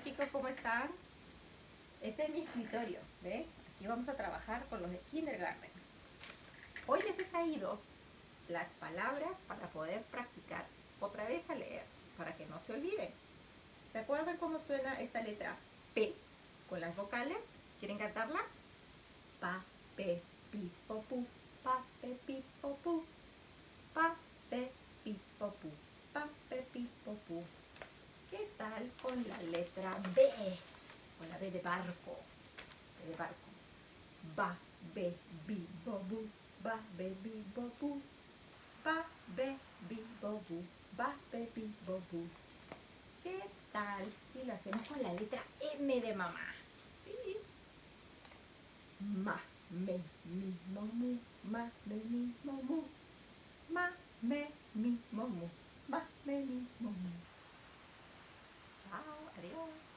chicos, ¿cómo están? Este es mi escritorio, ¿ven? Aquí vamos a trabajar con los de kindergarten. Hoy les he traído las palabras para poder practicar otra vez a leer, para que no se olviden. ¿Se acuerdan cómo suena esta letra P con las vocales? ¿Quieren cantarla? Pa, pe, pi, po, pu, pa, pe, pi, po, pu, pa, pe, pi, po, pu, pa, pe, pi, po, pu. ¿Qué tal con la letra B? Con la B de barco. B de barco. Ba, be, bi, bo, bu. Ba, be, bi, bo, bu. Ba, be, bi, bo, bu. Ba, be, bi, bo, bu. ¿Qué tal si lo hacemos con la letra M de mamá? Sí. Ma, me, mi, mo, mu. Ma, me, mi, mo, mu. Ma, me, mi, mo, mu. Ma, me, mi, mo, mu. Chao, adiós.